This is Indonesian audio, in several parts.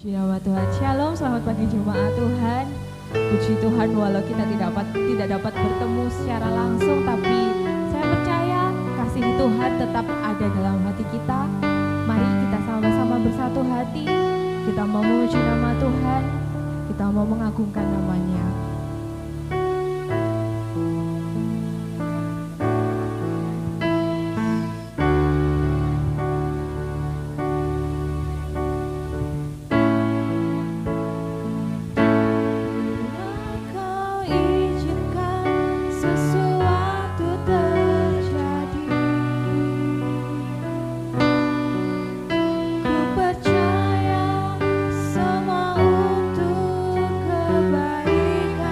Puji nama Tuhan. Shalom, selamat pagi jemaat Tuhan. Puji Tuhan, walau kita tidak dapat bertemu secara langsung, tapi saya percaya kasih Tuhan tetap ada dalam hati kita. Mari kita sama-sama bersatu hati. Kita mau memuji nama Tuhan, kita mau mengagungkan namanya. Percaya semua untuk kebaikan.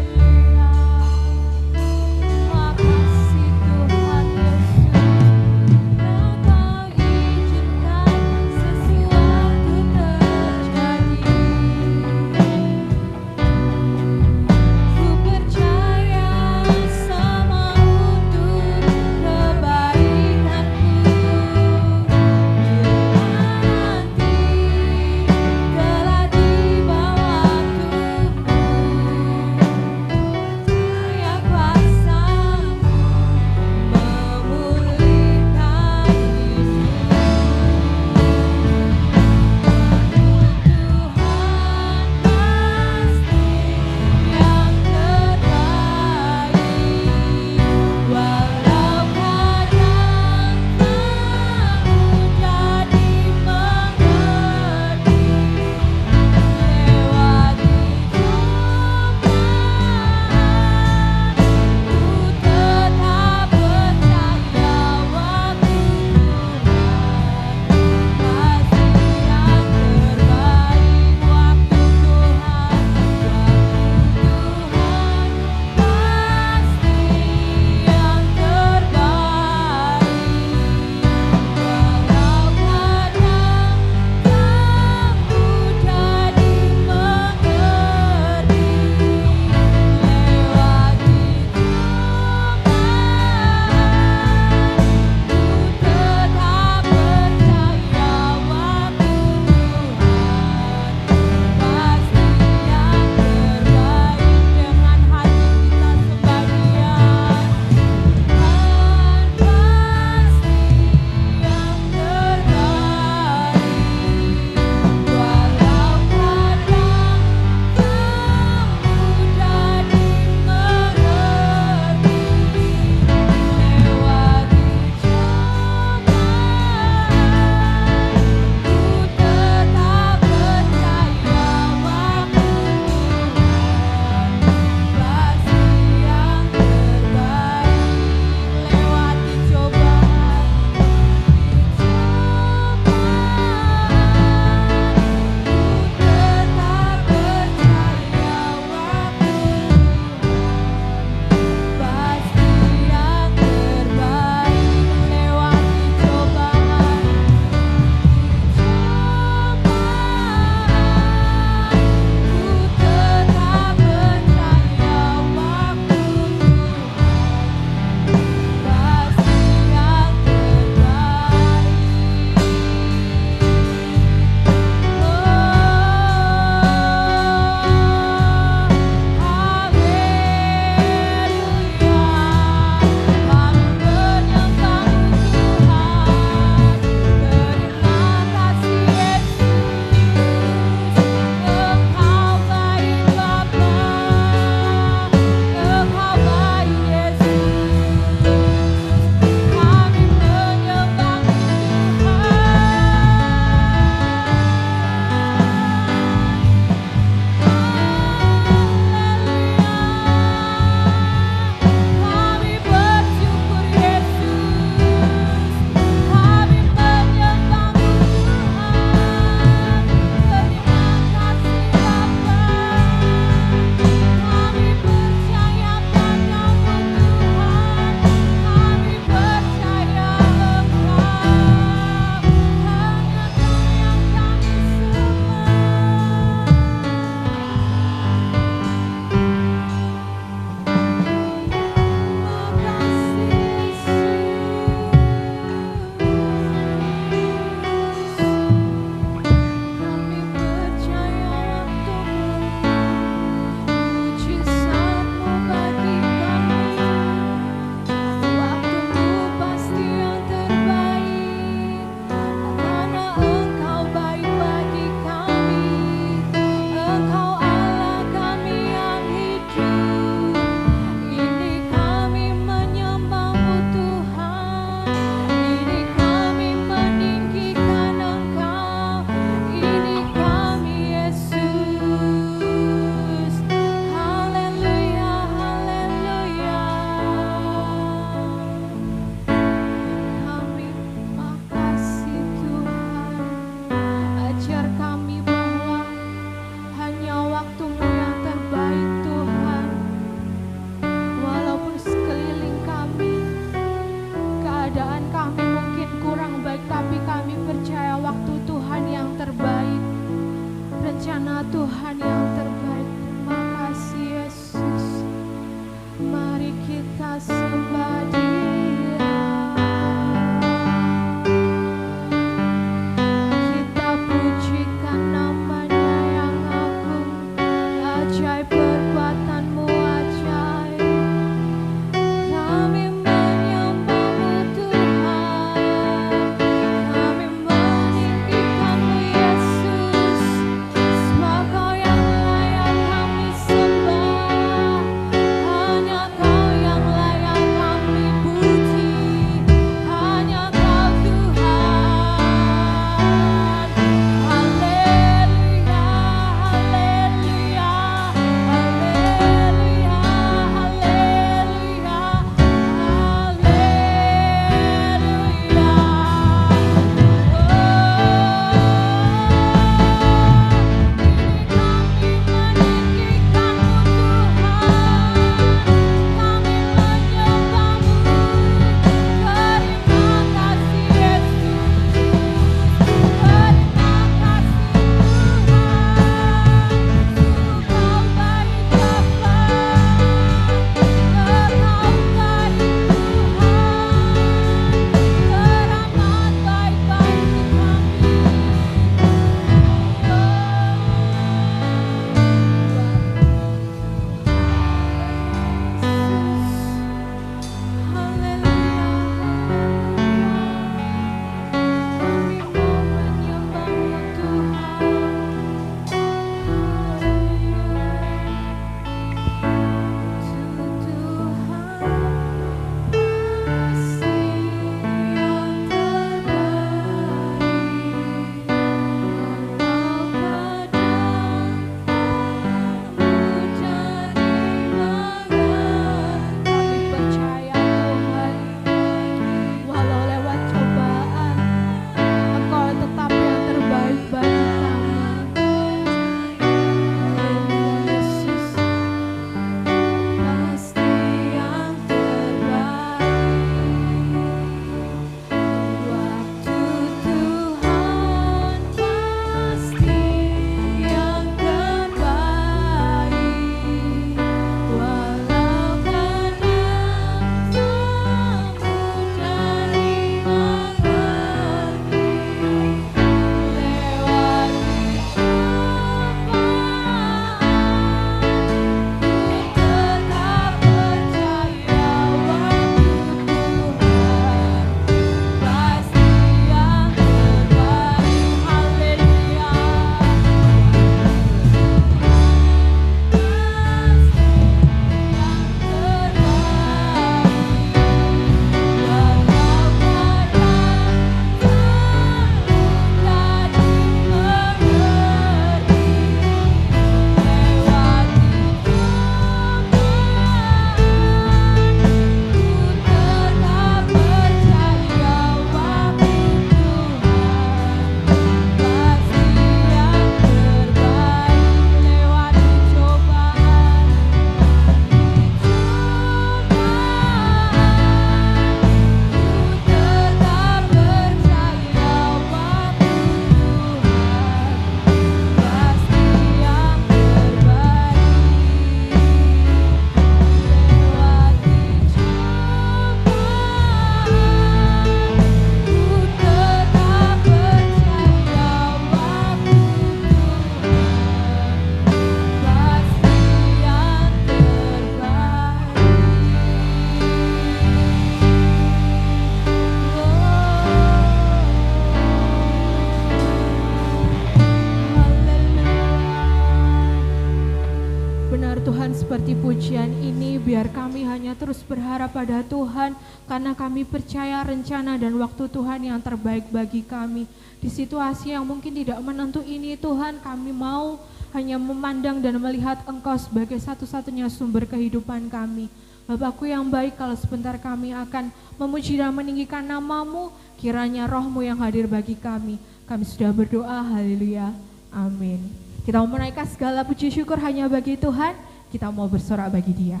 benar Tuhan, seperti pujian ini, biar kami hanya terus berharap pada Tuhan, karena kami percaya rencana dan waktu Tuhan yang terbaik bagi kami. Di situasi yang mungkin tidak menentu ini Tuhan, kami mau hanya memandang dan melihat Engkau sebagai satu-satunya sumber kehidupan kami. Bapakku yang baik, kalau sebentar kami akan memuji dan meninggikan nama-Mu, kiranya Roh-Mu yang hadir bagi kami. Kami sudah berdoa, haleluya, amin. Kita mau menaikkan segala puji syukur hanya bagi Tuhan, kita mau bersorak bagi Dia.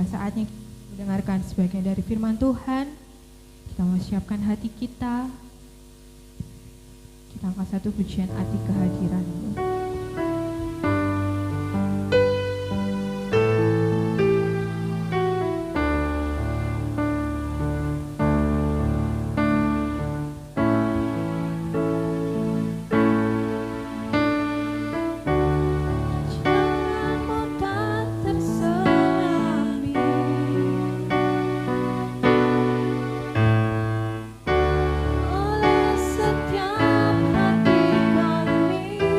Saatnya kita mendengarkan sebagian dari firman Tuhan. Kita mau siapkan hati kita. Kita angkat satu pujian arti kehadiran-Mu. Oleh setiap hati kami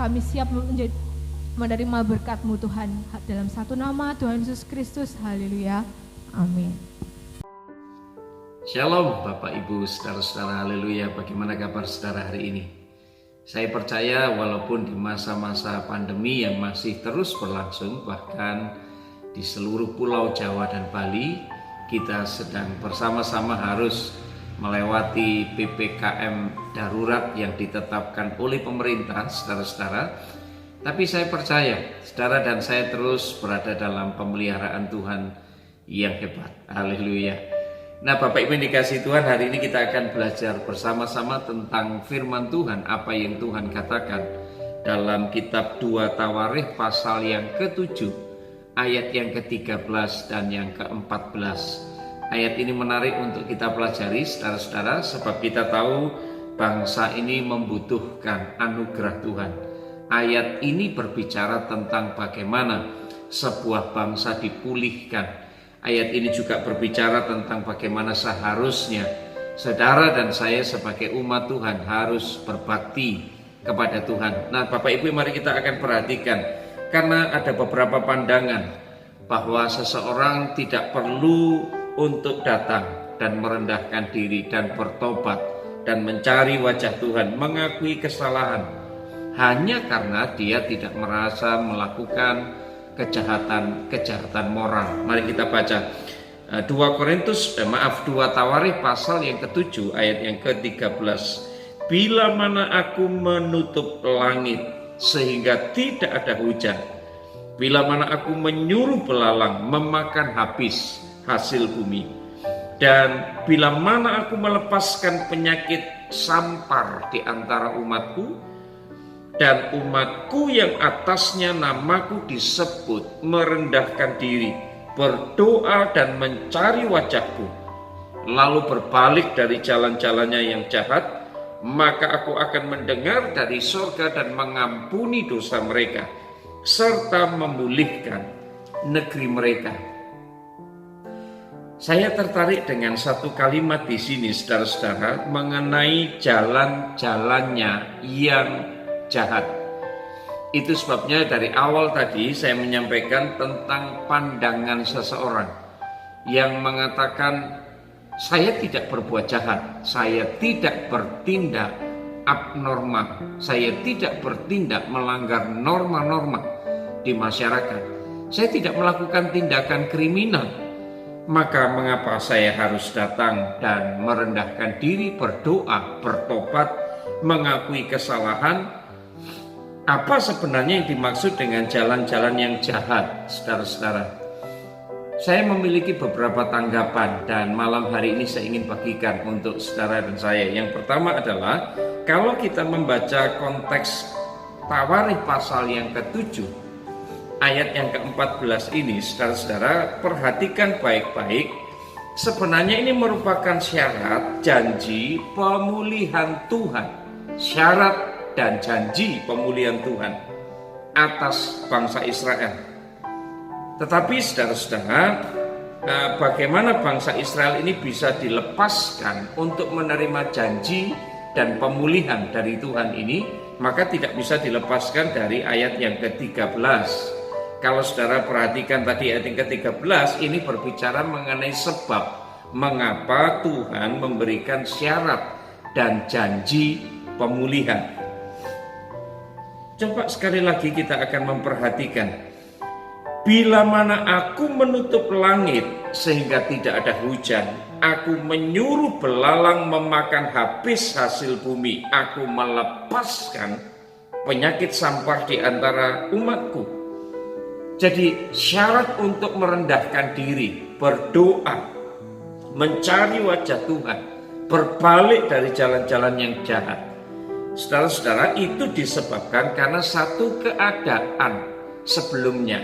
Kami siap menerima berkat-Mu Tuhan, dalam satu nama Tuhan Yesus Kristus. Haleluya. Amin. Shalom Bapak Ibu, saudara-saudara, haleluya. Bagaimana kabar saudara hari ini? Saya percaya walaupun di masa-masa pandemi yang masih terus berlangsung, bahkan di seluruh pulau Jawa dan Bali, kita sedang bersama-sama harus melewati PPKM darurat yang ditetapkan oleh pemerintah, saudara-saudara. Tapi saya percaya, saudara dan saya terus berada dalam pemeliharaan Tuhan yang hebat. Haleluya. Nah, Bapak Ibu yang dikasihi Tuhan, hari ini kita akan belajar bersama-sama tentang firman Tuhan, apa yang Tuhan katakan dalam kitab 2 Tawarikh pasal yang ke-7, ayat yang ke-13 dan yang ke-14. Ayat ini menarik untuk kita pelajari, saudara-saudara, sebab kita tahu bangsa ini membutuhkan anugerah Tuhan. Ayat ini berbicara tentang bagaimana sebuah bangsa dipulihkan. Ayat ini juga berbicara tentang bagaimana seharusnya saudara dan saya sebagai umat Tuhan harus berbakti kepada Tuhan. Nah, Bapak Ibu, mari kita akan perhatikan, karena ada beberapa pandangan bahwa seseorang tidak perlu untuk datang dan merendahkan diri dan bertobat dan mencari wajah Tuhan, mengakui kesalahan hanya karena dia tidak merasa melakukan kejahatan moral. Mari kita baca 2 Tawarikh pasal yang ke-7 ayat yang ke-13. Bila mana aku menutup langit sehingga tidak ada hujan, bila mana aku menyuruh belalang memakan habis hasil bumi, dan bila mana aku melepaskan penyakit sampar di antara umatku, dan umatku yang atasnya namaku disebut merendahkan diri, berdoa dan mencari wajahku, lalu berbalik dari jalan-jalannya yang jahat, maka aku akan mendengar dari surga dan mengampuni dosa mereka, serta memulihkan negeri mereka. Saya tertarik dengan satu kalimat di sini, saudara-saudara, mengenai jalan-jalannya yang jahat. Itu sebabnya dari awal tadi saya menyampaikan tentang pandangan seseorang yang mengatakan, saya tidak berbuat jahat, saya tidak bertindak abnormal, saya tidak bertindak melanggar norma-norma di masyarakat, saya tidak melakukan tindakan kriminal. Maka mengapa saya harus datang dan merendahkan diri, berdoa, bertobat, mengakui kesalahan? Apa sebenarnya yang dimaksud dengan jalan-jalan yang jahat, saudara-saudara? Saya memiliki beberapa tanggapan dan malam hari ini saya ingin bagikan untuk saudara dan saya. Yang pertama adalah, kalau kita membaca konteks Tawarikh pasal yang ke-7, ayat yang ke-14 ini, saudara-saudara, perhatikan baik-baik. Sebenarnya ini merupakan syarat janji pemulihan Tuhan. Syarat dan janji pemulihan Tuhan atas bangsa Israel. Tetapi saudara-saudara, bagaimana bangsa Israel ini bisa dilepaskan untuk menerima janji dan pemulihan dari Tuhan ini? Maka tidak bisa dilepaskan dari ayat yang ke-13. Kalau saudara perhatikan tadi ayat yang ke-13, ini berbicara mengenai sebab mengapa Tuhan memberikan syarat dan janji pemulihan. Coba sekali lagi kita akan memperhatikan. Bila mana aku menutup langit sehingga tidak ada hujan, aku menyuruh belalang memakan habis hasil bumi, aku melepaskan penyakit sampar di antara umatku. Jadi syarat untuk merendahkan diri, berdoa, mencari wajah Tuhan, berbalik dari jalan-jalan yang jahat. Saudara-saudara, itu disebabkan karena satu keadaan sebelumnya.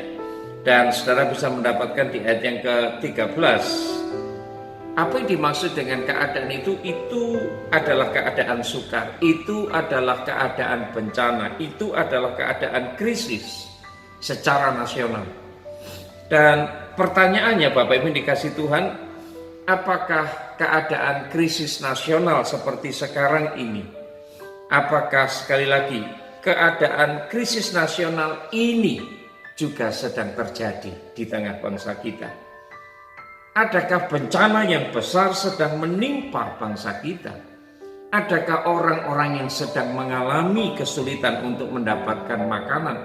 Dan saudara bisa mendapatkan di ayat yang ke-13. Apa yang dimaksud dengan keadaan itu? Itu adalah keadaan sukar, itu adalah keadaan bencana, itu adalah keadaan krisis secara nasional. Dan pertanyaannya, Bapak Ibu dikasih Tuhan, apakah keadaan krisis nasional seperti sekarang ini, apakah sekali lagi keadaan krisis nasional ini juga sedang terjadi di tengah bangsa kita? Adakah bencana yang besar sedang menimpa bangsa kita? Adakah orang-orang yang sedang mengalami kesulitan untuk mendapatkan makanan?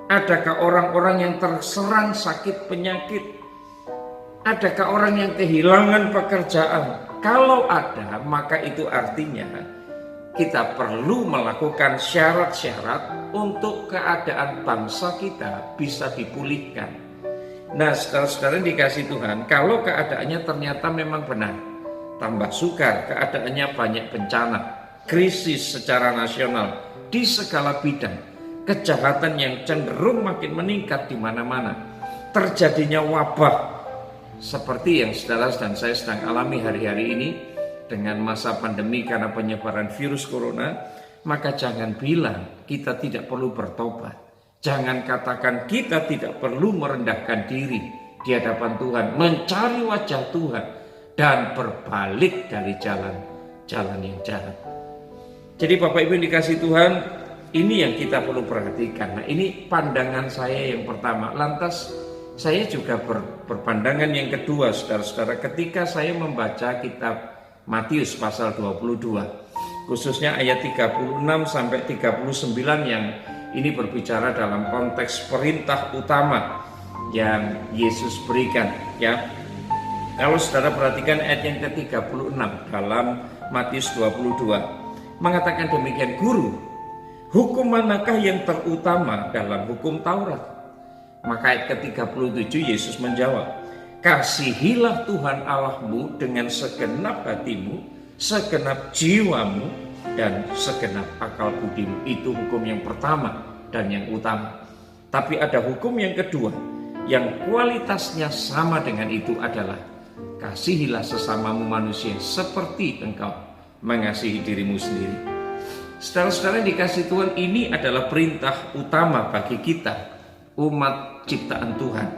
Adakah orang-orang yang terserang sakit penyakit? Adakah orang yang kehilangan pekerjaan? Kalau ada, maka itu artinya kita perlu melakukan syarat-syarat untuk keadaan bangsa kita bisa dipulihkan. Nah, saudara-saudara dikasih Tuhan, kalau keadaannya ternyata memang benar, tambah sukar, keadaannya banyak bencana, krisis secara nasional di segala bidang, kejahatan yang cenderung makin meningkat di mana-mana, terjadinya wabah seperti yang saudara dan saya sedang alami hari-hari ini dengan masa pandemi karena penyebaran virus corona, maka jangan bilang kita tidak perlu bertobat. Jangan katakan kita tidak perlu merendahkan diri di hadapan Tuhan, mencari wajah Tuhan dan berbalik dari jalan yang jahat. Jadi Bapak Ibu yang dikasih Tuhan, ini yang kita perlu perhatikan. Nah, ini pandangan saya yang pertama. Lantas saya juga berpandangan yang kedua, saudara-saudara, ketika saya membaca kitab Matius pasal 22, khususnya ayat 36 sampai 39 yang ini berbicara dalam konteks perintah utama yang Yesus berikan, ya. Kalau saudara perhatikan ayat yang ke-36 dalam Matius 22 mengatakan demikian, "Guru, hukum manakah yang terutama dalam hukum Taurat?" Maka ayat ke-37 Yesus menjawab, "Kasihilah Tuhan Allahmu dengan segenap hatimu, segenap jiwamu, dan segenap akal budimu." Itu hukum yang pertama dan yang utama. Tapi ada hukum yang kedua yang kualitasnya sama dengan itu adalah kasihilah sesamamu manusia seperti engkau mengasihi dirimu sendiri. Saudara-saudara yang dikasih Tuhan, ini adalah perintah utama bagi kita, umat ciptaan Tuhan.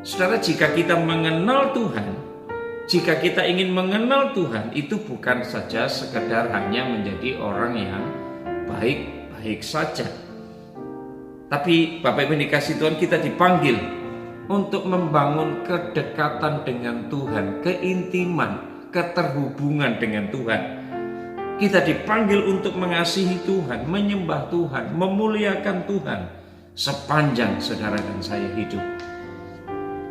Saudara, jika kita mengenal Tuhan, jika kita ingin mengenal Tuhan, itu bukan saja sekedar hanya menjadi orang yang baik-baik saja. Tapi Bapak Ibu dikasih Tuhan, kita dipanggil untuk membangun kedekatan dengan Tuhan, keintiman, keterhubungan dengan Tuhan. Kita dipanggil untuk mengasihi Tuhan, menyembah Tuhan, memuliakan Tuhan sepanjang saudara dan saya hidup.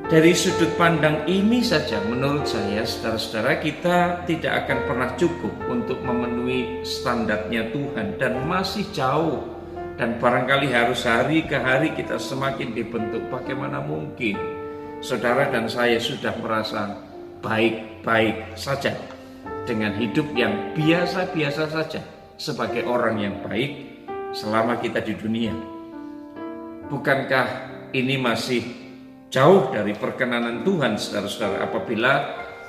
Dari sudut pandang ini saja menurut saya, saudara-saudara, kita tidak akan pernah cukup untuk memenuhi standarnya Tuhan dan masih jauh. Dan barangkali harus hari ke hari kita semakin dibentuk. Bagaimana mungkin saudara dan saya sudah merasa baik-baik saja dengan hidup yang biasa-biasa saja sebagai orang yang baik selama kita di dunia? Bukankah ini masih jauh dari perkenanan Tuhan, saudara-saudara, apabila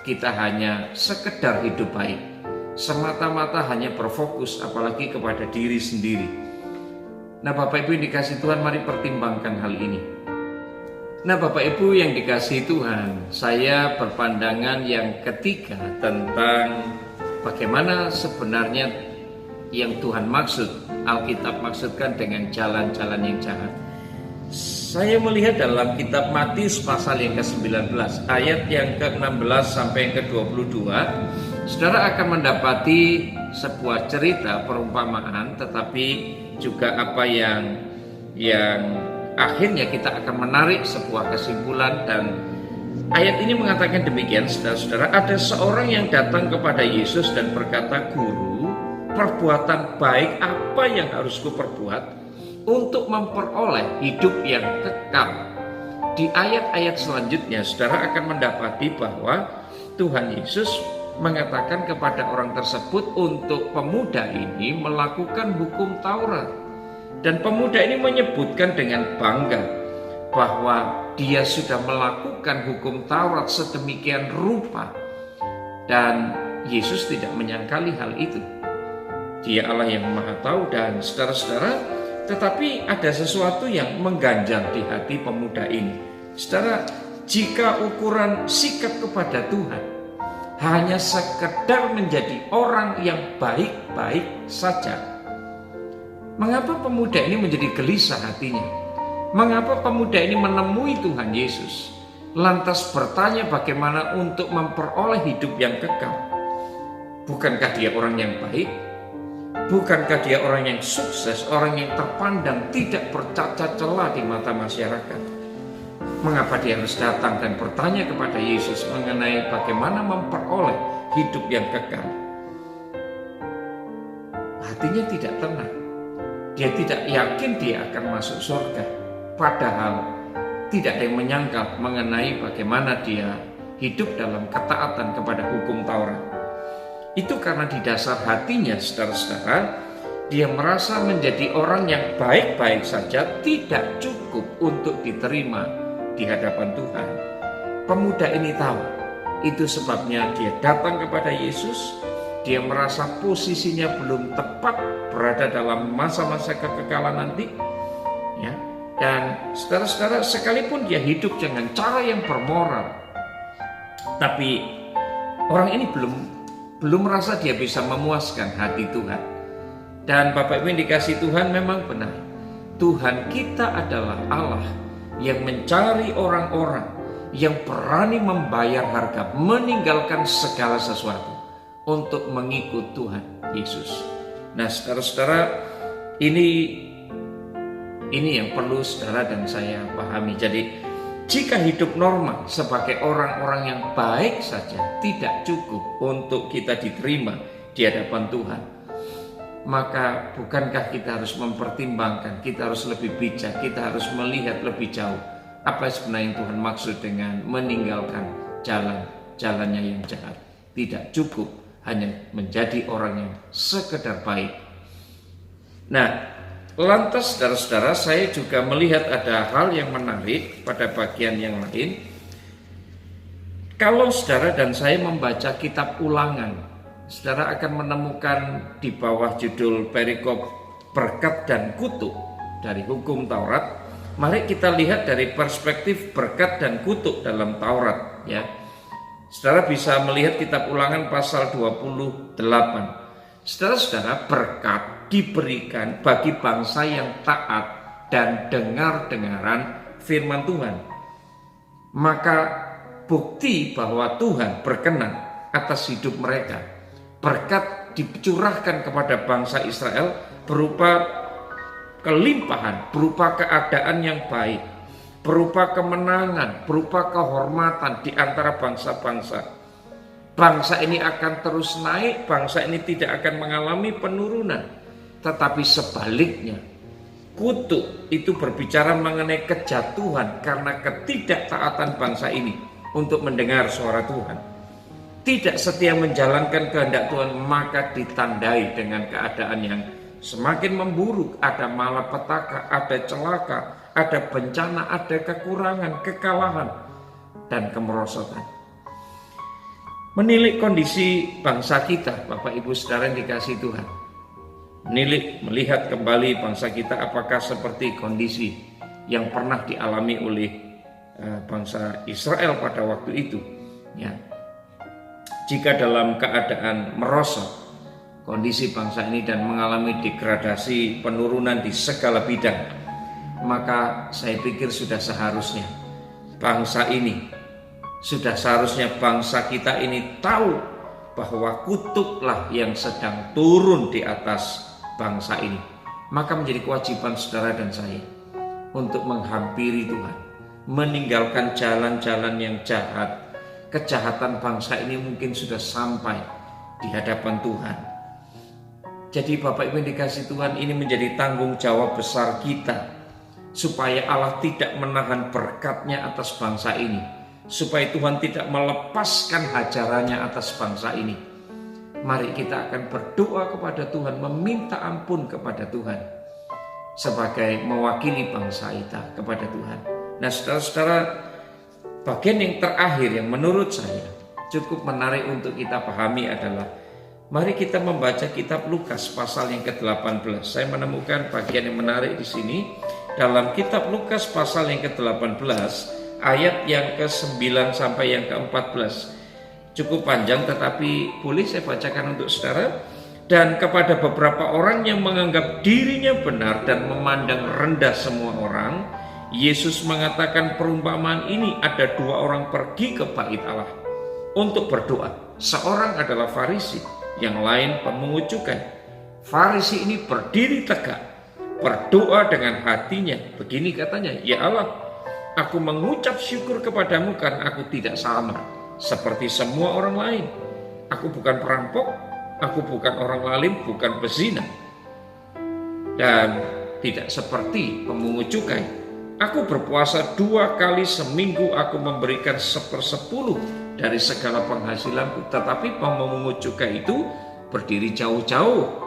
kita hanya sekedar hidup baik, semata-mata hanya berfokus apalagi kepada diri sendiri. Nah, Bapak Ibu yang dikasih Tuhan, mari pertimbangkan hal ini. Nah, Bapak Ibu yang dikasih Tuhan, saya berpandangan yang ketiga tentang bagaimana sebenarnya yang Tuhan maksud, Alkitab maksudkan dengan jalan-jalan yang jahat. Saya melihat dalam kitab Matius pasal yang ke-19 ayat yang ke-16 sampai yang ke-22, saudara akan mendapati sebuah cerita perumpamaan, tetapi juga apa yang akhirnya kita akan menarik sebuah kesimpulan. Dan ayat ini mengatakan demikian, saudara-saudara, ada seorang yang datang kepada Yesus dan berkata, "Guru, perbuatan baik apa yang harus kuperbuat untuk memperoleh hidup yang kekal?" Di ayat-ayat selanjutnya saudara akan mendapati bahwa Tuhan Yesus mengatakan kepada orang tersebut untuk pemuda ini melakukan hukum Taurat. Dan pemuda ini menyebutkan dengan bangga bahwa dia sudah melakukan hukum Taurat sedemikian rupa. Dan Yesus tidak menyangkali hal itu. Dia Allah yang Maha Tahu. Dan saudara-saudara, tetapi ada sesuatu yang mengganjal di hati pemuda ini. Saudara, jika ukuran sikap kepada Tuhan hanya sekedar menjadi orang yang baik-baik saja, Mengapa pemuda ini menjadi gelisah hatinya? Mengapa pemuda ini menemui Tuhan Yesus, lantas bertanya bagaimana untuk memperoleh hidup yang kekal? Bukankah dia orang yang baik? Bukankah dia orang yang sukses, orang yang terpandang tidak bercacat celah di mata masyarakat? Mengapa dia harus datang dan bertanya kepada Yesus mengenai bagaimana memperoleh hidup yang kekal? Hatinya tidak tenang. Dia tidak yakin dia akan masuk surga. Padahal tidak ada yang menyangkal mengenai bagaimana dia hidup dalam ketaatan kepada hukum Taurat. Itu karena di dasar hatinya, saudara-saudara, dia merasa menjadi orang yang baik-baik saja tidak cukup untuk diterima di hadapan Tuhan. Pemuda ini tahu, itu sebabnya dia datang kepada Yesus. Dia merasa posisinya belum tepat berada dalam masa-masa kekekalan nanti, ya. Dan saudara-saudara, sekalipun dia hidup dengan cara yang bermoral, tapi orang ini belum merasa dia bisa memuaskan hati Tuhan. Dan Bapak Ibu yang dikasihi Tuhan, memang benar, Tuhan kita adalah Allah yang mencari orang-orang yang berani membayar harga, meninggalkan segala sesuatu untuk mengikut Tuhan Yesus. Nah, saudara-saudara, ini yang perlu saudara dan saya pahami. Jadi, jika hidup normal sebagai orang-orang yang baik saja tidak cukup untuk kita diterima di hadapan Tuhan, maka bukankah kita harus mempertimbangkan, kita harus lebih bijak, kita harus melihat lebih jauh apa sebenarnya yang Tuhan maksud dengan meninggalkan jalannya yang jahat. Tidak cukup hanya menjadi orang yang sekedar baik. Nah, lantas saudara-saudara, saya juga melihat ada hal yang menarik pada bagian yang lain. Kalau saudara dan saya membaca kitab Ulangan, saudara akan menemukan di bawah judul perikop berkat dan kutuk dari hukum Taurat. Mari kita lihat dari perspektif berkat dan kutuk dalam Taurat, ya. Saudara bisa melihat kitab Ulangan pasal 28. Saudara-saudara, berkat diberikan bagi bangsa yang taat dan dengar-dengaran firman Tuhan. Maka bukti bahwa Tuhan berkenan atas hidup mereka. Berkat dicurahkan kepada bangsa Israel berupa kelimpahan, berupa keadaan yang baik, berupa kemenangan, berupa kehormatan di antara bangsa-bangsa. Bangsa ini akan terus naik, bangsa ini tidak akan mengalami penurunan. Tetapi sebaliknya, kutuk itu berbicara mengenai kejatuhan karena ketidaktaatan bangsa ini untuk mendengar suara Tuhan. Tidak setia menjalankan kehendak Tuhan, maka ditandai dengan keadaan yang semakin memburuk. Ada malapetaka, ada celaka, ada bencana, ada kekurangan, kekalahan, dan kemerosotan. Menilik kondisi bangsa kita, Bapak Ibu Saudara yang dikasihi Tuhan. Menilik, melihat kembali bangsa kita apakah seperti kondisi yang pernah dialami oleh bangsa Israel pada waktu itu, ya. Jika dalam keadaan merosot kondisi bangsa ini dan mengalami degradasi, penurunan di segala bidang, maka saya pikir sudah seharusnya bangsa kita ini tahu bahwa kutuklah yang sedang turun di atas bangsa ini. Maka menjadi kewajiban saudara dan saya untuk menghampiri Tuhan, meninggalkan jalan-jalan yang jahat. Kejahatan bangsa ini mungkin sudah sampai di hadapan Tuhan. Jadi Bapak Ibu yang dikasihi Tuhan, ini menjadi tanggung jawab besar kita, supaya Allah tidak menahan berkat-Nya atas bangsa ini, supaya Tuhan tidak melepaskan hajarannya atas bangsa ini. Mari kita akan berdoa kepada Tuhan, meminta ampun kepada Tuhan sebagai mewakili bangsa kita kepada Tuhan. Nah, saudara-saudara, bagian yang terakhir yang menurut saya cukup menarik untuk kita pahami adalah, mari kita membaca kitab Lukas pasal yang ke-18. Saya menemukan bagian yang menarik di sini dalam kitab Lukas pasal yang ke-18 ayat yang ke-9 sampai yang ke-14. Cukup panjang, tetapi boleh saya bacakan untuk saudara. Dan kepada beberapa orang yang menganggap dirinya benar dan memandang rendah semua orang, Yesus mengatakan perumpamaan ini. Ada dua orang pergi ke bait Allah untuk berdoa. Seorang adalah Farisi, yang lain pemungut cukai. Farisi ini berdiri tegak, berdoa dengan hatinya. Begini katanya, "Ya Allah, aku mengucap syukur kepadamu karena aku tidak sama seperti semua orang lain. Aku bukan perampok, aku bukan orang lalim, bukan pezina, dan tidak seperti pemungut cukai. Aku berpuasa 2 kali seminggu, aku memberikan 1/10 dari segala penghasilanku." Tetapi pemungut cukai itu berdiri jauh-jauh.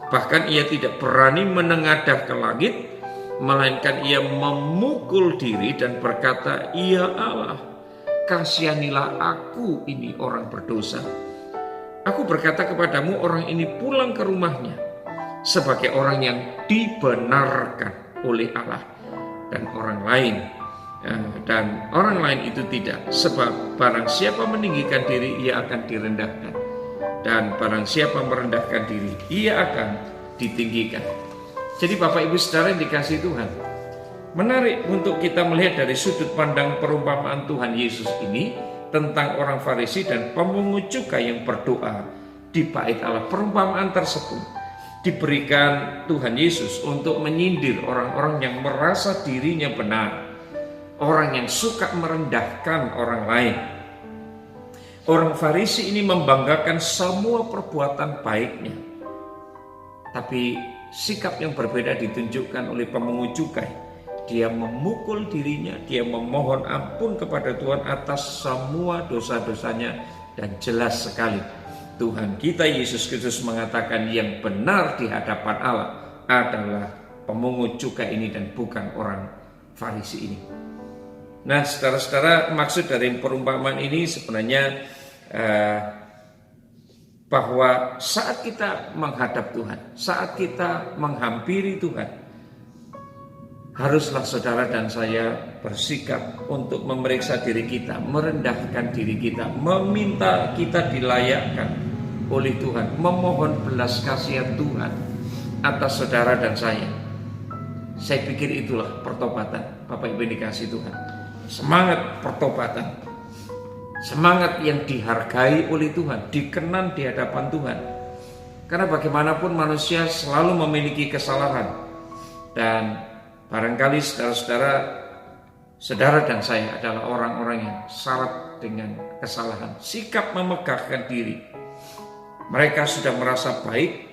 Bahkan ia tidak berani menengadah ke langit, melainkan ia memukul diri dan berkata, "Ya Allah, kasihanilah aku ini orang berdosa. Aku berkata kepadamu, orang ini pulang ke rumahnya sebagai orang yang dibenarkan oleh Allah dan orang lain. Dan orang lain itu tidak. Sebab barang siapa meninggikan diri, ia akan direndahkan. Dan barang siapa merendahkan diri, ia akan ditinggikan." Jadi Bapak Ibu Saudara yang dikasihi Tuhan, menarik untuk kita melihat dari sudut pandang perumpamaan Tuhan Yesus ini tentang orang Farisi dan pemungut cukai yang berdoa di bait Allah. Perumpamaan tersebut diberikan Tuhan Yesus untuk menyindir orang-orang yang merasa dirinya benar, orang yang suka merendahkan orang lain. Orang Farisi ini membanggakan semua perbuatan baiknya, tapi sikap yang berbeda ditunjukkan oleh pemungut cukai. Dia memukul dirinya, dia memohon ampun kepada Tuhan atas semua dosa-dosanya, dan jelas sekali Tuhan kita Yesus Kristus mengatakan yang benar di hadapan Allah adalah pemungut cukai ini dan bukan orang Farisi ini. Nah, saudara-saudara, maksud dari perumpamaan ini sebenarnya bahwa saat kita menghadap Tuhan, saat kita menghampiri Tuhan, haruslah saudara dan saya bersikap untuk memeriksa diri kita, merendahkan diri kita, meminta kita dilayakkan oleh Tuhan, memohon belas kasihan Tuhan atas saudara dan saya. Saya pikir itulah pertobatan. Bapak Ibu dikasih Tuhan, semangat pertobatan, semangat yang dihargai oleh Tuhan, dikenan di hadapan Tuhan. Karena bagaimanapun manusia selalu memiliki kesalahan, dan barangkali saudara dan saya adalah orang-orang yang syarat dengan kesalahan. Sikap memegahkan diri, mereka sudah merasa baik,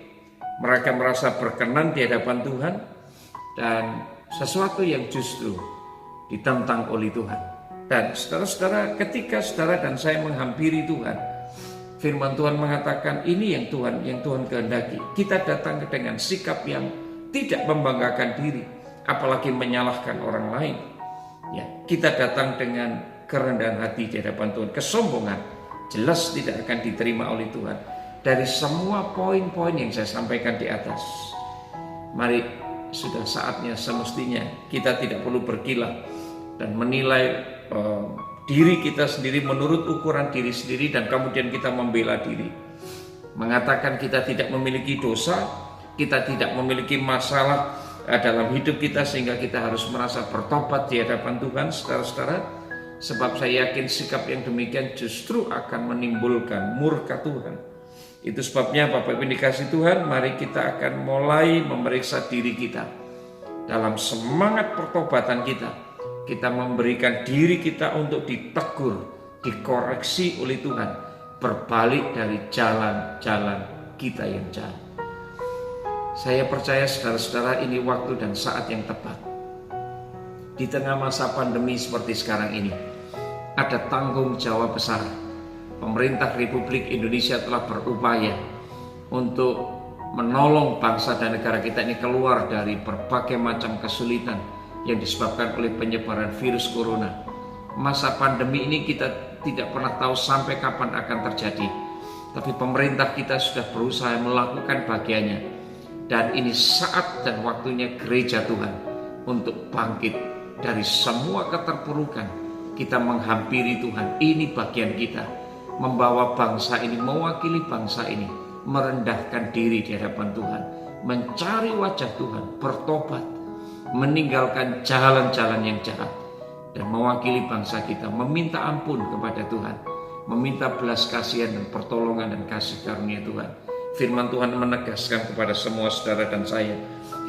mereka merasa berkenan di hadapan Tuhan, dan sesuatu yang justru ditentang oleh Tuhan. Dan saudara-saudara, ketika saudara dan saya menghampiri Tuhan, firman Tuhan mengatakan ini yang Tuhan kehendaki. Kita datang dengan sikap yang tidak membanggakan diri, apalagi menyalahkan orang lain. Ya, kita datang dengan kerendahan hati di hadapan Tuhan. Kesombongan jelas tidak akan diterima oleh Tuhan. Dari semua poin-poin yang saya sampaikan di atas, mari sudah saatnya semestinya kita tidak perlu berkilah dan menilai diri kita sendiri menurut ukuran diri sendiri, dan kemudian kita membela diri, mengatakan kita tidak memiliki dosa, kita tidak memiliki masalah dalam hidup kita sehingga kita harus merasa bertobat di hadapan Tuhan. Saudara-saudara, sebab saya yakin sikap yang demikian justru akan menimbulkan murka Tuhan. Itu sebabnya Bapak Ibu dikasih Tuhan, mari kita akan mulai memeriksa diri kita dalam semangat pertobatan kita. Kita memberikan diri kita untuk ditegur, dikoreksi oleh Tuhan, berbalik dari jalan-jalan kita yang jahat. Saya percaya saudara-saudara, ini waktu dan saat yang tepat. Di tengah masa pandemi seperti sekarang ini, ada tanggung jawab besar. Pemerintah Republik Indonesia telah berupaya untuk menolong bangsa dan negara kita ini keluar dari berbagai macam kesulitan yang disebabkan oleh penyebaran virus corona. Masa pandemi ini kita tidak pernah tahu sampai kapan akan terjadi, tapi pemerintah kita sudah berusaha melakukan bagiannya, dan ini saat dan waktunya gereja Tuhan untuk bangkit dari semua keterpurukan. Kita menghampiri Tuhan, ini bagian kita, membawa bangsa ini, mewakili bangsa ini merendahkan diri di hadapan Tuhan, mencari wajah Tuhan, bertobat, meninggalkan jalan-jalan yang jahat, dan mewakili bangsa kita meminta ampun kepada Tuhan, meminta belas kasihan dan pertolongan dan kasih karunia Tuhan. Firman Tuhan menegaskan kepada semua saudara dan saya,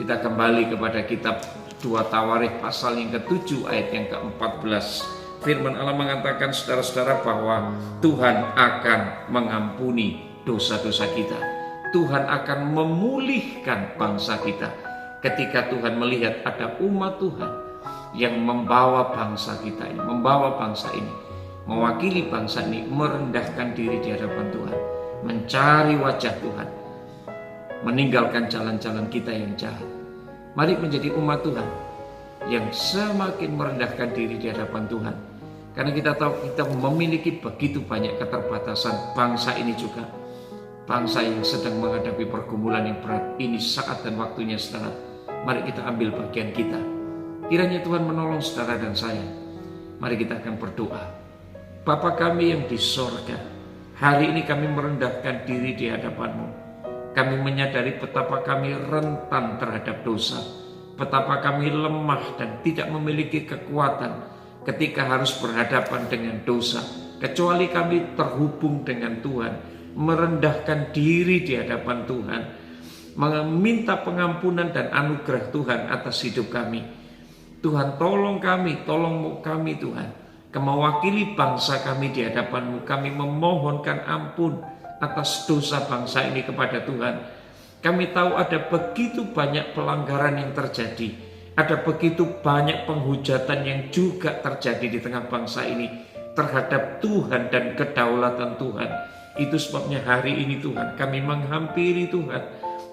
kita kembali kepada kitab 2 Tawarikh pasal yang ke-7 ayat yang ke-14. Firman Allah mengatakan, saudara-saudara, bahwa Tuhan akan mengampuni dosa-dosa kita. Tuhan akan memulihkan bangsa kita. Ketika Tuhan melihat ada umat Tuhan yang membawa bangsa kita ini, membawa bangsa ini, mewakili bangsa ini, merendahkan diri di hadapan Tuhan, mencari wajah Tuhan, meninggalkan jalan-jalan kita yang jahat. Mari menjadi umat Tuhan yang semakin merendahkan diri di hadapan Tuhan. Karena kita tahu kita memiliki begitu banyak keterbatasan. Bangsa ini juga bangsa yang sedang menghadapi pergumulan yang berat. Ini saat dan waktunya, saudara. Mari kita ambil bagian kita. Kiranya Tuhan menolong saudara dan saya. Mari kita akan berdoa. Bapa kami yang di sorga, hari ini kami merendahkan diri di hadapan-Mu. Kami menyadari betapa kami rentan terhadap dosa, betapa kami lemah dan tidak memiliki kekuatan ketika harus berhadapan dengan dosa, kecuali kami terhubung dengan Tuhan, merendahkan diri di hadapan Tuhan, meminta pengampunan dan anugerah Tuhan atas hidup kami. Tuhan, tolong kami Tuhan, mewakili bangsa kami di hadapan-Mu. Kami memohonkan ampun atas dosa bangsa ini kepada Tuhan. Kami tahu ada begitu banyak pelanggaran yang terjadi, ada begitu banyak penghujatan yang juga terjadi di tengah bangsa ini terhadap Tuhan dan kedaulatan Tuhan. Itu sebabnya hari ini Tuhan, kami menghampiri Tuhan,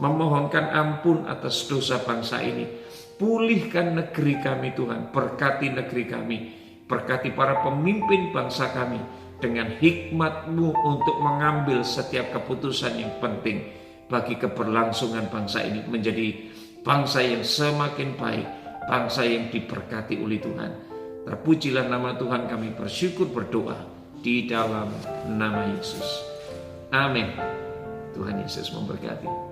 memohonkan ampun atas dosa bangsa ini. Pulihkan negeri kami Tuhan, berkati negeri kami, berkati para pemimpin bangsa kami dengan hikmat-Mu untuk mengambil setiap keputusan yang penting bagi keberlangsungan bangsa ini menjadi bangsa yang semakin baik, bangsa yang diberkati oleh Tuhan. Terpujilah nama Tuhan, kami bersyukur berdoa di dalam nama Yesus. Amin. Tuhan Yesus memberkati.